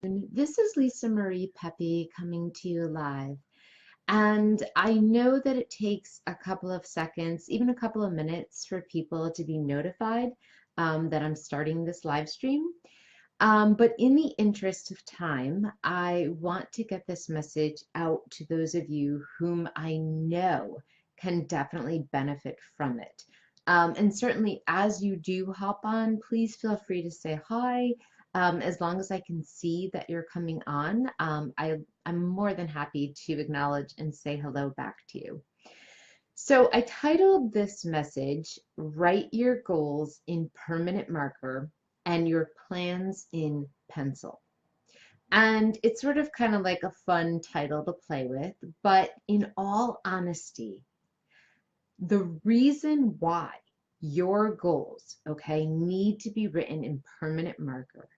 This is Lisa Marie Pepe coming to you live. And I know that it takes a couple of seconds, even a couple of minutes for people to be notified that I'm starting this live stream. But in the interest of time, I want to get this message out to those of you whom I know can definitely benefit from it. And certainly, as you do hop on, please feel free to say hi. As long as I can see that you're coming on, I'm more than happy to acknowledge and say hello back to you. So I titled this message, Write Your Goals in Permanent Marker and Your Plans in Pencil. And it's sort of kind of like a fun title to play with, but in all honesty, the reason why your goals, okay, need to be written in permanent marker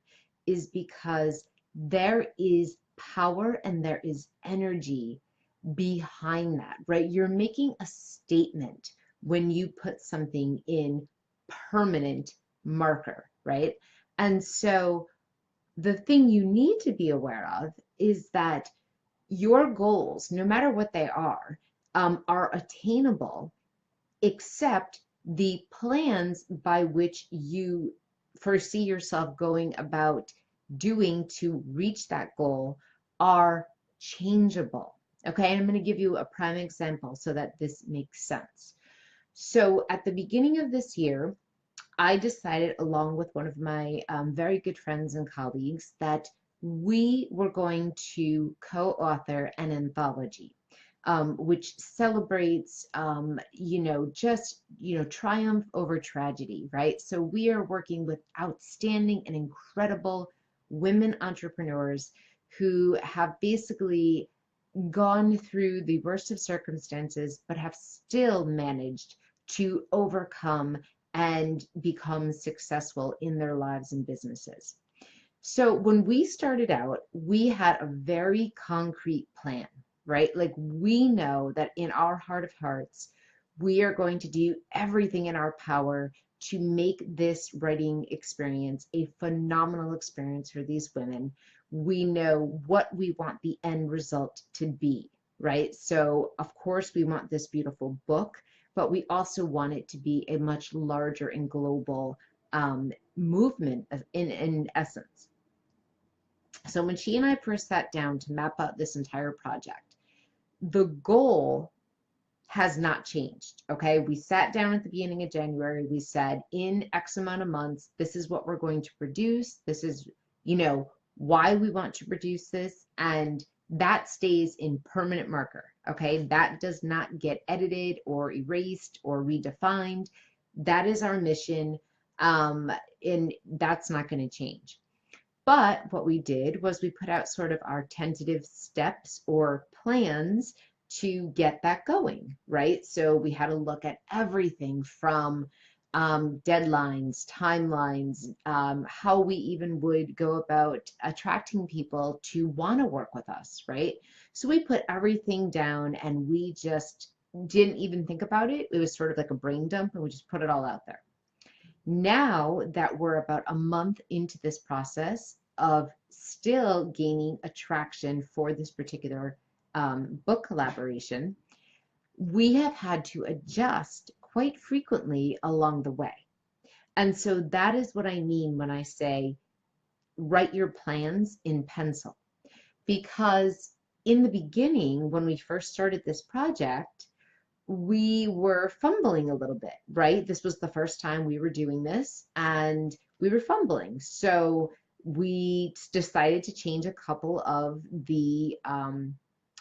is because there is power and there is energy behind that, right? You're making a statement when you put something in permanent marker, right? And so the thing you need to be aware of is that your goals, no matter what they are attainable, except the plans by which you foresee yourself going about doing to reach that goal are changeable. Okay, and I'm going to give you a prime example so that this makes sense. So at the beginning of this year, I decided, along with one of my very good friends and colleagues, that we were going to co-author an anthology, which celebrates, triumph over tragedy, right? So we are working with outstanding and incredible women entrepreneurs who have basically gone through the worst of circumstances, but have still managed to overcome and become successful in their lives and businesses. So when we started out, we had a very concrete plan, right? Like we know that in our heart of hearts, we are going to do everything in our power to make this writing experience a phenomenal experience for these women. We know what we want the end result to be, right? So, of course, we want this beautiful book, but we also want it to be a much larger and global movement in essence. So when she and I first sat down to map out this entire project, the goal has not changed. Okay. We sat down at the beginning of January. We said, in X amount of months, this is what we're going to produce. This is, why we want to produce this. And that stays in permanent marker. Okay. That does not get edited or erased or redefined. That is our mission. And that's not going to change. But what we did was we put out sort of our tentative steps or plans to get that going, right? So we had to look at everything from deadlines, timelines, how we even would go about attracting people to want to work with us, right? So we put everything down and we just didn't even think about it. It was sort of like a brain dump and we just put it all out there. Now that we're about a month into this process of still gaining attraction for this particular book collaboration, we have had to adjust quite frequently along the way. And so that is what I mean when I say write your plans in pencil. Because in the beginning, when we first started this project, we were fumbling a little bit, right? This was the first time we were doing this and we were fumbling. So we decided to change a couple of the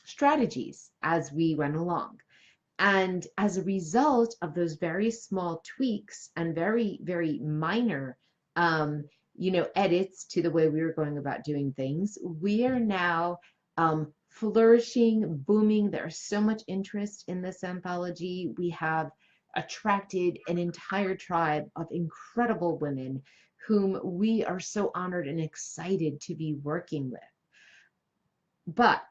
strategies as we went along. And as a result of those very small tweaks and very, very minor, edits to the way we were going about doing things, we are now flourishing, booming. There's so much interest in this anthology. We have attracted an entire tribe of incredible women whom we are so honored and excited to be working with. But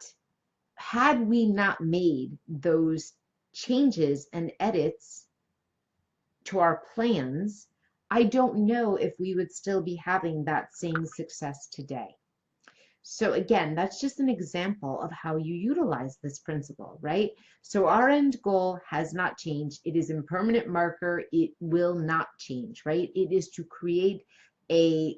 had we not made those changes and edits to our plans, I don't know if we would still be having that same success today. So again, that's just an example of how you utilize this principle, right? So our end goal has not changed. It is impermanent marker. It will not change, right? It is to create a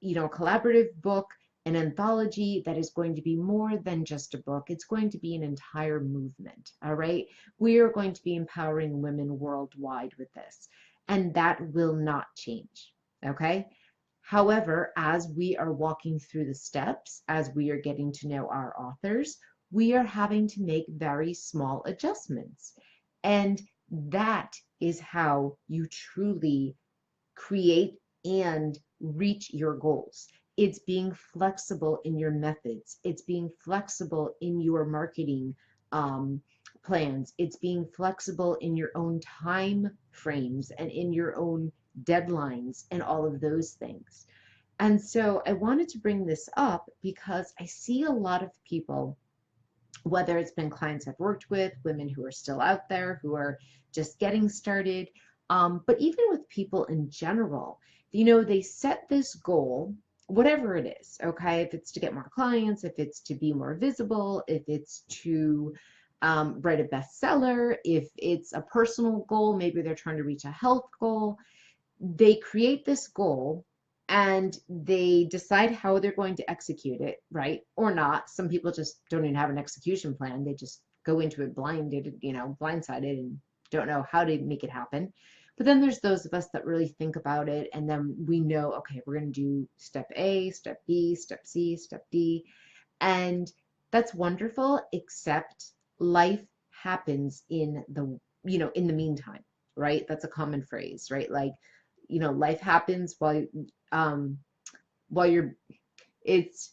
collaborative book, an anthology that is going to be more than just a book. It's going to be an entire movement, all right? We are going to be empowering women worldwide with this, and that will not change, okay? However, as we are walking through the steps, as we are getting to know our authors, we are having to make very small adjustments. And that is how you truly create and reach your goals. It's being flexible in your methods. It's being flexible in your marketing um, plans. It's being flexible in your own time frames and in your own deadlines and all of those things. And so I wanted to bring this up because I see a lot of people, whether it's been clients I've worked with, women who are still out there, who are just getting started, but even with people in general, they set this goal, whatever it is, okay? If it's to get more clients, if it's to be more visible, if it's to write a bestseller, if it's a personal goal, maybe they're trying to reach a health goal, they create this goal and they decide how they're going to execute it, right? Or not. Some people just don't even have an execution plan. They just go into it blinded, blindsided and don't know how to make it happen. But then there's those of us that really think about it and then we know, okay, we're going to do step A, step B, step C, step D. And that's wonderful, except life happens in the meantime, right? That's a common phrase, right? Like, life happens um while you're it's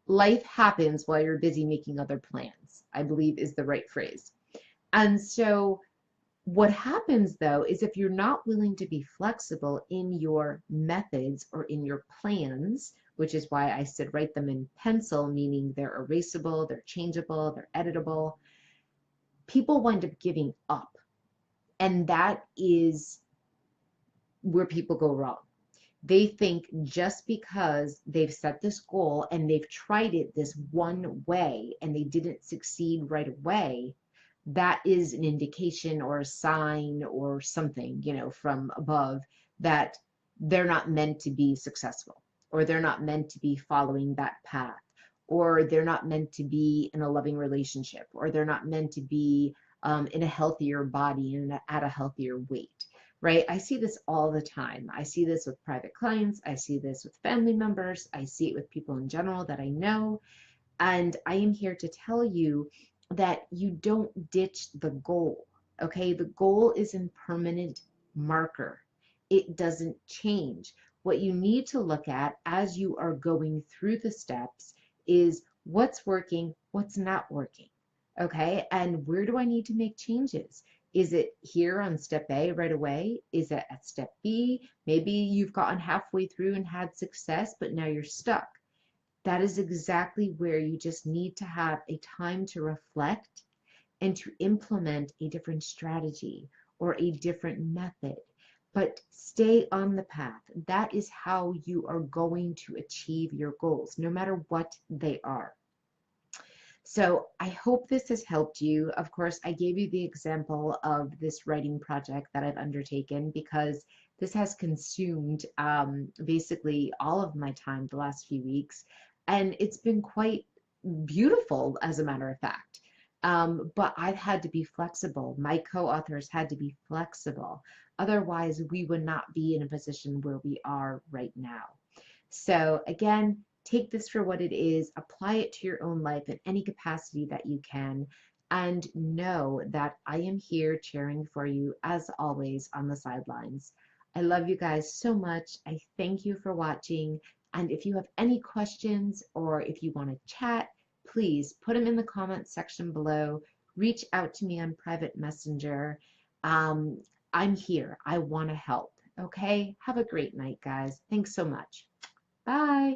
life happens while you're busy making other plans, I believe is the right phrase. And so what happens though is if you're not willing to be flexible in your methods or in your plans, which is why I said write them in pencil, meaning they're erasable, they're changeable, they're editable, people wind up giving up. And that is where people go wrong. They think just because they've set this goal and they've tried it this one way and they didn't succeed right away, that is an indication or a sign or something, from above that they're not meant to be successful, or they're not meant to be following that path, or they're not meant to be in a loving relationship, or they're not meant to be in a healthier body and at a healthier weight, right? I see this all the time. I see this with private clients. I see this with family members. I see it with people in general that I know. And I am here to tell you that you don't ditch the goal. Okay. The goal is in permanent marker. It doesn't change. What you need to look at as you are going through the steps is what's working, what's not working. Okay. And where do I need to make changes? Is it here on step A right away? Is it at step B? Maybe you've gotten halfway through and had success, but now you're stuck. That is exactly where you just need to have a time to reflect and to implement a different strategy or a different method. But stay on the path. That is how you are going to achieve your goals, no matter what they are. So I hope this has helped you. Of course, I gave you the example of this writing project that I've undertaken because this has consumed basically all of my time the last few weeks. And it's been quite beautiful, as a matter of fact. But I've had to be flexible. My co-authors had to be flexible. Otherwise, we would not be in a position where we are right now. So again, take this for what it is, apply it to your own life in any capacity that you can, and know that I am here cheering for you as always on the sidelines. I love you guys so much. I thank you for watching. And if you have any questions or if you want to chat, please put them in the comments section below. Reach out to me on private messenger. Um, I'm here. I want to help. Okay? Have a great night, guys. Thanks so much. Bye.